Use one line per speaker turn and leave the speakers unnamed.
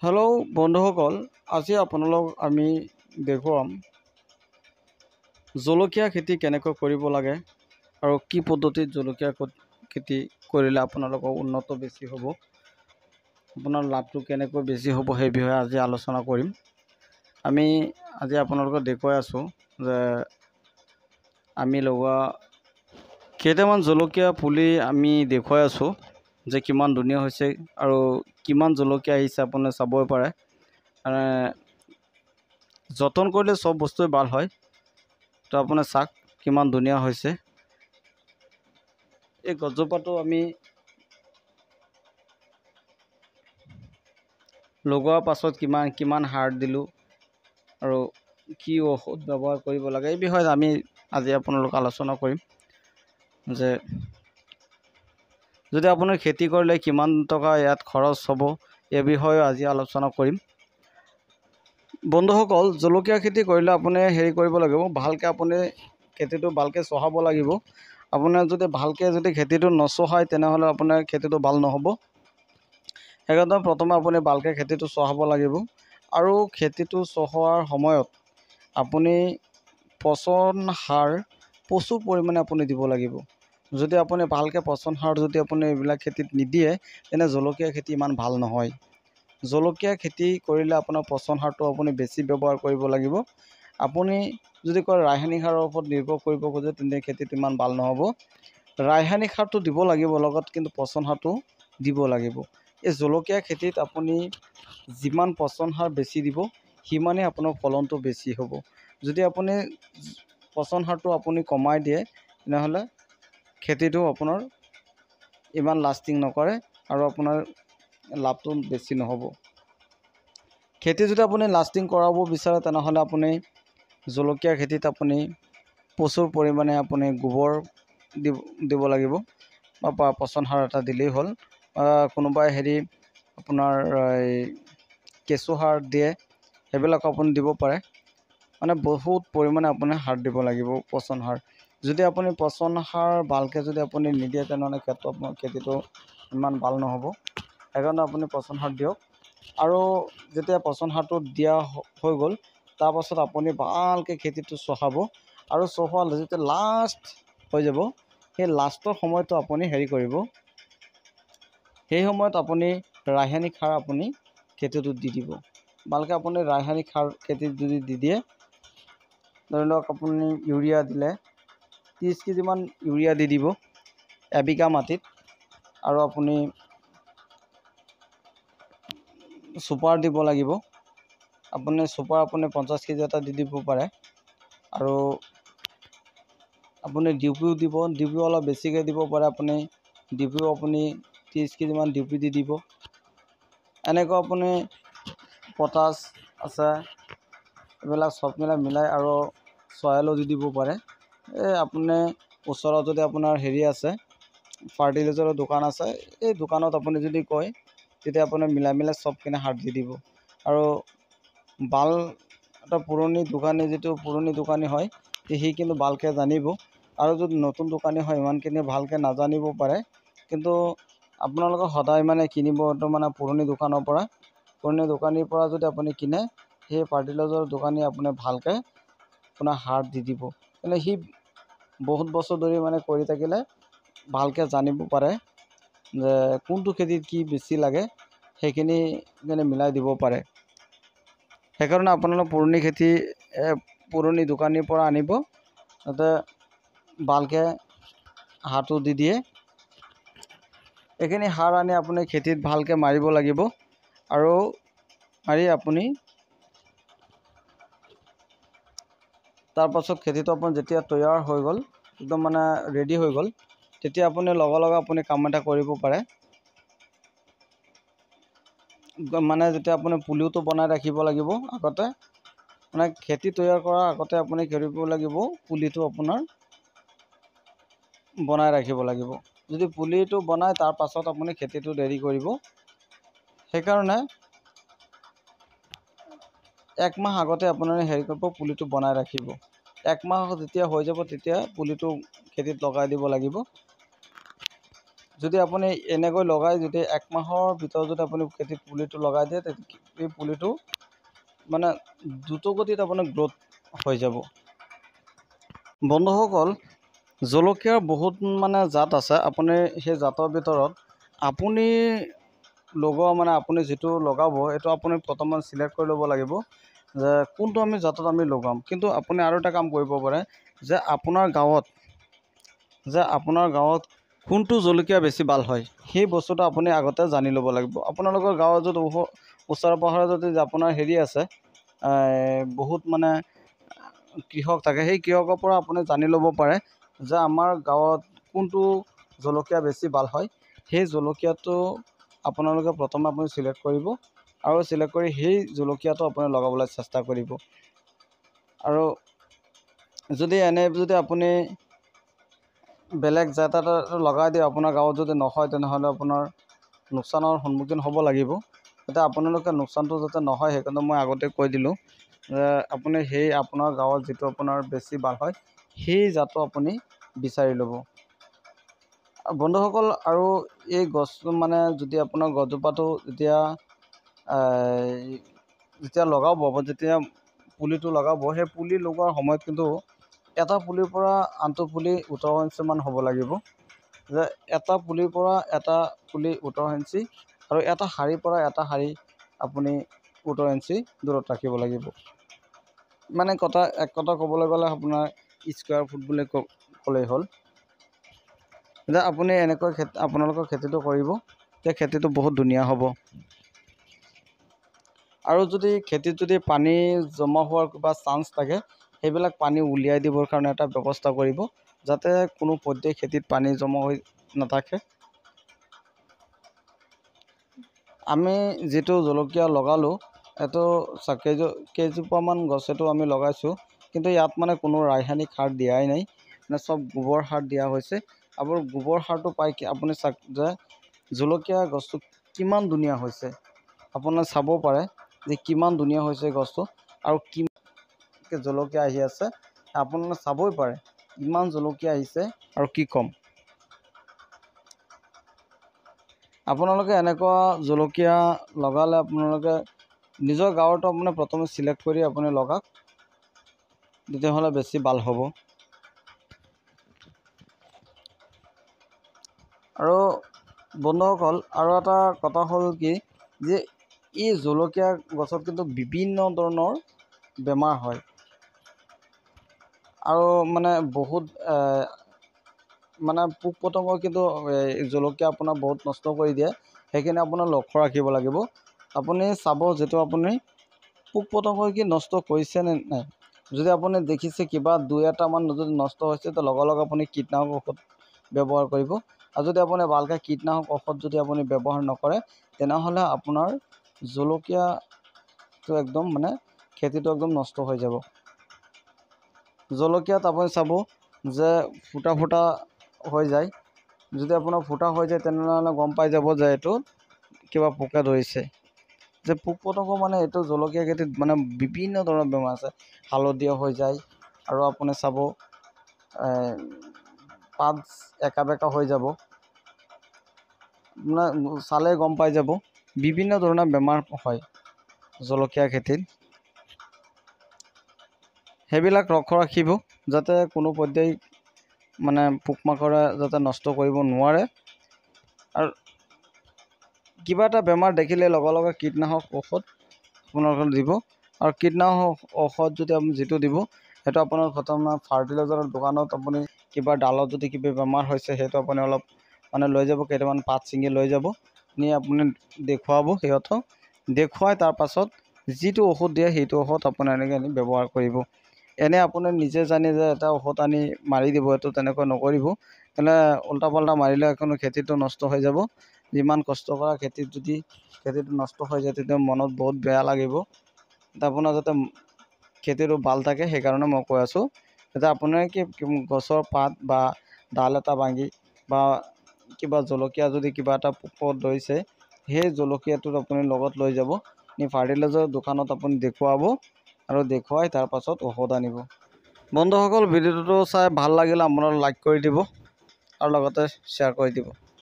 Hello' বন্ধুসকল, আজি আপোনালোক আমি দেখুৱাম জলকীয়া খেতি কেনেকৈ কৰিব লাগে আৰু কি পদ্ধতিত জলকীয়া খেতি কৰিলে আপোনালোকৰ উন্নত বেছি হ'ব, আপোনাৰ লাভটো কেনেকৈ বেছি হ'ব সেই বিষয়ে আজি আলোচনা কৰিম। আমি আজি আপোনালোকক দেখুৱাই আছোঁ যে আমি লগোৱা কেইটামান জলকীয়া পুলি আমি দেখুৱাই আছোঁ যে কিমান ধুনীয়া হৈছে আৰু কিমান জলকীয়া আহিছে আপুনি চাবই পাৰে। যতন কৰিলে সব বস্তুৱে ভাল হয়। তো আপুনি চাওক কিমান ধুনীয়া হৈছে। এই গছজোপাটো আমি লগোৱাৰ পাছত কিমান সাৰ দিলোঁ আৰু কি ঔষধ ব্যৱহাৰ কৰিব লাগে এই বিষয়ে আমি আজি আপোনালোক আলোচনা কৰিম যে যদি আপুনি খেতি কৰিলে কিমান টকা ইয়াত খৰচ হ'ব এই বিষয়ে আজি আলোচনা কৰিম। বন্ধুসকল, জলকীয়া খেতি কৰিলে আপুনি হেৰি কৰিব লাগিব, ভালকৈ আপুনি খেতিটো ভালকৈ চহাব লাগিব। আপোনাৰ যদি ভালকৈ খেতিটো নচহায় তেনেহ'লে আপোনাৰ খেতিটো ভাল নহ'ব। সেইকাৰণে প্ৰথমে আপুনি ভালকৈ খেতিটো চহাব লাগিব আৰু খেতিটো চহোৱাৰ সময়ত আপুনি পচন সাৰ প্ৰচুৰ পৰিমাণে আপুনি দিব লাগিব। যদি আপুনি ভালকৈ পচন সাৰ যদি আপুনি এইবিলাক খেতিত নিদিয়ে তেনে জলকীয়া খেতি ইমান ভাল নহয়। জলকীয়া খেতি কৰিলে আপোনাৰ পচন সাৰটো আপুনি বেছি ব্যৱহাৰ কৰিব লাগিব। আপুনি যদি কয় ৰাসায়নিক সাৰৰ ওপৰত নিৰ্ভৰ কৰিব খোজে তেন্তে খেতিত ইমান ভাল নহ'ব। ৰাসায়নিক সাৰটো দিব লাগিব, লগত কিন্তু পচন সাৰটো দিব লাগিব। এই জলকীয়া খেতিত আপুনি যিমান পচন সাৰ বেছি দিব সিমানেই আপোনাৰ ফলনটো বেছি হ'ব। যদি আপুনি পচন সাৰটো আপুনি কমাই দিয়ে তেনেহ'লে খেতিটো আপোনাৰ ইমান লাষ্টিং নকৰে আৰু আপোনাৰ লাভটো বেছি নহ'ব। খেতি যদি আপুনি লাষ্টিং কৰাব বিচাৰে তেনেহ'লে আপুনি জলকীয়া খেতিত আপুনি প্ৰচুৰ পৰিমাণে আপুনি গোবৰ দিব লাগিব বা পচন সাৰ এটা দিলেই হ'ল। কোনোবাই আপোনাৰ এই কেঁচু সাৰ দিয়ে, সেইবিলাক আপুনি দিব পাৰে। মানে বহুত পৰিমাণে আপুনি সাৰ দিব লাগিব, পচন সাৰ। যদি আপুনি পচন সাৰ ভালকৈ যদি আপুনি নিদিয়ে তেনেহ'লে খেতিটো ইমান ভাল নহ'ব। সেইকাৰণে আপুনি পচন সাৰ দিয়ক আৰু যেতিয়া পচন সাৰটো দিয়া হৈ গ'ল তাৰপাছত আপুনি ভালকৈ খেতিটো চহাব আৰু চহোৱাৰ যেতিয়া লাষ্ট হৈ যাব সেই লাষ্টৰ সময়টো আপুনি হেৰি কৰিব, সেই সময়ত আপুনি ৰাসায়নিক সাৰ আপুনি খেতিটোত দি দিব। ভালকৈ আপুনি ৰাসায়নিক সাৰ খেতিত যদি দি দিয়ে, ধৰি লওক আপুনি ইউৰিয়া দিলে 30 কেজিমান ইউৰিয়া দি দিব এবিঘা মাটিত, আৰু আপুনি চুপাৰ দিব লাগিব। আপুনি চুপাৰ 50 কেজি এটা দি দিব পাৰে আৰু আপুনি ডিউপিও দিব, ডিউপিও অলপ বেছিকৈ দিব পাৰে। আপুনি ডিউপিও আপুনি 30 কেজিমান ডিউপি দি দিব। এনেকৈ আপুনি পটাছ আছে এইবিলাক চব মিলাই আৰু চয়েলো দি দিব পাৰে। আপুনি ওচৰত যদি আপোনাৰ আছে ফাৰ্টিলাইজাৰৰ দোকান আছে, এই দোকানত আপুনি যদি কয় তেতিয়া আপুনি মিলাই চবখিনি সাৰ দি দিব। আৰু এটা পুৰণি দোকানী হয় সি কিন্তু ভালকৈ জানিব, আৰু যদি নতুন দোকানী হয় ইমানখিনি ভালকৈ নাজানিব পাৰে। কিন্তু আপোনালোকে সদায় কিনিব পুৰণি দোকানীৰ পৰা যদি আপুনি কিনে, সেই ফাৰ্টিলাইজাৰৰ দোকানী আপুনি ভালকৈ আপোনাৰ সাৰ দি দিব। সি বহুত বছৰ ধৰি কৰি থাকিলে ভালকৈ জানিব পাৰে যে কোনটো খেতিত কি বেছি লাগে, সেইখিনি মিলাই দিব পাৰে। সেইকাৰণে আপোনালোক পুৰণি দোকানীৰ পৰা আনিব, যাতে ভালকৈ সাৰটো দি দিয়ে। এইখিনি সাৰ আনি আপুনি খেতিত ভালকৈ মাৰিব লাগিব আৰু মাৰি আপুনি তাৰপাছত খেতিটো আপুনি যেতিয়া তৈয়াৰ হৈ গ'ল, একদম ৰেডি হৈ গ'ল, তেতিয়া আপুনি লগে আপুনি কাম এটা কৰিব পাৰে। যেতিয়া আপুনি পুলিটো বনাই ৰাখিব লাগিব আগতে, খেতি তৈয়াৰ কৰাৰ আগতে আপুনি কৰিব লাগিব পুলিটো আপোনাৰ বনাই ৰাখিব লাগিব। যদি পুলিটো বনাই তাৰ পাছত আপুনি খেতিটো দেৰি কৰিব। সেইকাৰণে 1 মাহ আগতে আপোনাৰ পুলিটো বনাই ৰাখিব। 1 মাহ যেতিয়া হৈ যাব তেতিয়া পুলিটো খেতিত লগাই দিব লাগিব। যদি আপুনি এনেকৈ লগাই যদি 1 মাহৰ ভিতৰত যদি আপুনি খেতিত পুলিটো লগাই দিয়ে, এই পুলিটো মানে দ্ৰুতগতিত আপোনাৰ গ্ৰোথ হৈ যাব। বন্ধুসকল, জলকীয়াৰ বহুত মানে জাত আছে। আপুনি সেই জাতৰ ভিতৰত আপুনি লগোৱা মানে আপুনি যিটো লগাব এইটো আপুনি প্ৰথমে চিলেক্ট কৰি ল'ব লাগিব যে কোনটো আমি জাতত আমি লগাম। কিন্তু আপুনি আৰু এটা কাম কৰিব পাৰে যে আপোনাৰ গাঁৱত কোনটো জলকীয়া বেছি ভাল হয়, সেই বস্তুটো আপুনি আগতে জানি ল'ব লাগিব। আপোনালোকৰ গাঁৱত যদি ওচৰে পাঁজৰে যদি আপোনাৰ হেৰি আছে, বহুত মানে কৃষক থাকে, সেই কৃষকৰ পৰা আপুনি জানি ল'ব পাৰে যে আমাৰ গাঁৱত কোনটো জলকীয়া বেছি ভাল হয়। সেই জলকীয়াটো আপোনালোকে প্ৰথমে আপুনি চিলেক্ট কৰিব আৰু চিলেক্ট কৰি সেই জলকীয়াটো আপুনি লগাবলৈ চেষ্টা কৰিব। আৰু যদি আপুনি বেলেগ জাত এটা লগাই দিয়ে, আপোনাৰ গাঁৱত যদি নহয়, তেনেহ'লে আপোনাৰ লোকচানৰ সন্মুখীন হ'ব লাগিব। এতিয়া আপোনালোকে লোকচানটো যাতে নহয়, সেইকাৰণে মই আগতে কৈ দিলোঁ যে আপুনি আপোনাৰ গাঁৱত যিটো আপোনাৰ বেছি ভাল হয় সেই জাতটো আপুনি বিচাৰি ল'ব। বন্ধুসকল, আৰু এই গছ মানে যদি আপোনাৰ গছজোপাটো যেতিয়া লগাব, যেতিয়া পুলিটো লগাব, সেই পুলি লগোৱাৰ সময়ত কিন্তু এটা পুলিৰ পৰা আনটো পুলি 18 ইঞ্চিমান হ'ব লাগিব। যে এটা পুলিৰ পৰা এটা পুলি 18 ইঞ্চি আৰু এটা শাৰীৰ পৰা এটা শাৰী আপুনি 18 ইঞ্চি দূৰত ৰাখিব লাগিব। মানে এক কথা ক'বলৈ গ'লে আপোনাৰ স্কুৱাৰ ফুট বুলি ক'লেই হ'ল। যে আপুনি এনেকৈ আপোনালোকৰ খেতিটো কৰিব, তেতিয়া খেতিটো বহুত ধুনীয়া হ'ব। আৰু যদি খেতিত যদি পানী জমা হোৱাৰ কিবা চান্স থাকে, সেইবিলাক পানী উলিয়াই দিবৰ কাৰণে এটা ব্যৱস্থা কৰিব, যাতে কোনো পধ্যেই খেতিত পানী জমা হৈ নাথাকে। আমি যিটো জলকীয়া লগালোঁ, এইটো কেইজোপামান গছেতো আমি লগাইছোঁ, কিন্তু ইয়াত মানে কোনো ৰাসায়নিক সাৰ দিয়াই নাই, মানে চব গোবৰ সাৰ দিয়া হৈছে। আৰু গোবৰ সাৰটো পাই আপুনি চাওক যে জলকীয়া গছটো কিমান ধুনীয়া হৈছে। আপোনাৰ চাব পাৰে যে কিমান ধুনীয়া হৈছে গছটো আৰু কিমান জলকীয়া আহি আছে। আপোনালোকে চাবই পাৰে ইমান জলকীয়া আহিছে আৰু কি ক'ম। আপোনালোকে এনেকুৱা জলকীয়া লগালে আপোনালোকে নিজৰ গাঁৱতো মানে প্ৰথমে চিলেক্ট কৰি আপুনি লগাওক, তেতিয়াহ'লে বেছি ভাল হ'ব। আৰু বন্ধুসকল, আৰু এটা কথা হ'ল কি যে এই জলকীয়া গছত কিন্তু বিভিন্ন ধৰণৰ বেমাৰ হয় আৰু মানে বহুত মানে পোক পতংগ কিন্তু জলকীয়া আপোনাৰ বহুত নষ্ট কৰি দিয়ে। সেইখিনি আপোনাৰ লক্ষ্য ৰাখিব লাগিব। আপুনি চাব যিটো আপুনি পোক পতংগই কি নষ্ট কৰিছে নে নাই। যদি আপুনি দেখিছে কিবা 2-এটামান যদি নষ্ট হৈছে, তো লগে আপুনি কীটনাশক ঔষধ ব্যৱহাৰ কৰিব। আৰু যদি আপুনি ভালকৈ কীটনাশক ঔষধ যদি আপুনি ব্যৱহাৰ নকৰে, তেনেহ'লে আপোনাৰ জলকীয়াটো একদম মানে খেতিটো একদম নষ্ট হৈ যাব। জলকীয়াত আপুনি চাব যে ফুটা ফুটা হৈ যায়। যদি আপোনাৰ ফুটা হৈ যায়, তেনেহ'লে গম পাই যাব যে এইটো কিবা পোকে ধৰিছে। যে পোক পতংগ মানে এইটো জলকীয়া খেতিত মানে বিভিন্ন ধৰণৰ বেমাৰ আছে। হালধীয়া হৈ যায় আৰু আপুনি চাব পাত একা বেকা হৈ যাব। মানে চালে গম পাই যাব বিভিন্ন ধৰণৰ বেমাৰ হয় জলকীয়া খেতিত। সেইবিলাক লক্ষ্য ৰাখিব যাতে কোনো পধ্যেই মানে পোক মাকড়ে যাতে নষ্ট কৰিব নোৱাৰে। আৰু কিবা এটা বেমাৰ দেখিলে লগে কীটনাশক ঔষধ আপোনালোকে দিব। আৰু কীটনাশক ঔষধ যদি আপুনি যিটো দিব, সেইটো আপোনাৰ প্ৰথমে ফাৰ্টিলাইজাৰৰ দোকানত আপুনি কিবা ডালত যদি কিবা বেমাৰ হৈছে, সেইটো আপুনি অলপ মানে লৈ যাব, কেইটামান পাত ছিঙি লৈ যাব, নি আপুনি দেখুৱাব সিহঁতক। দেখুৱাই তাৰ পাছত যিটো ঔষধ দিয়ে সেইটো ঔষধ আপুনি এনেকৈ আনি ব্যৱহাৰ কৰিব। এনে আপুনি নিজে জানি যে এটা ঔষধ আনি মাৰি দিব, এইটো তেনেকৈ নকৰিব। তেনে উল্টা পাল্টা মাৰিলে এখন খেতিটো নষ্ট হৈ যাব। যিমান কষ্ট কৰা খেতিত যদি খেতিটো নষ্ট হৈ যায়, তেতিয়া মনত বহুত বেয়া লাগিব। আপোনাৰ যাতে খেতিটো ভাল থাকে, সেইকাৰণে মই কৈ আছোঁ যাতে আপোনাৰ গছৰ পাত বা ডাল এটা ভাঙি বা কিবা জলকীয়া যদি কিবা এটা পোকত ধৰিছে, সেই জলকীয়াটোত আপুনি লগত লৈ যাব, নি ফাৰ্টিলাইজাৰৰ দোকানত আপুনি দেখুৱাব আৰু দেখুৱাই তাৰ পাছত ঔষধ আনিব। বন্ধুসকল, ভিডিঅ'টো চাই ভাল লাগিলে আপোনালোকে লাইক কৰি দিব আৰু লগতে শ্বেয়াৰ কৰি দিব।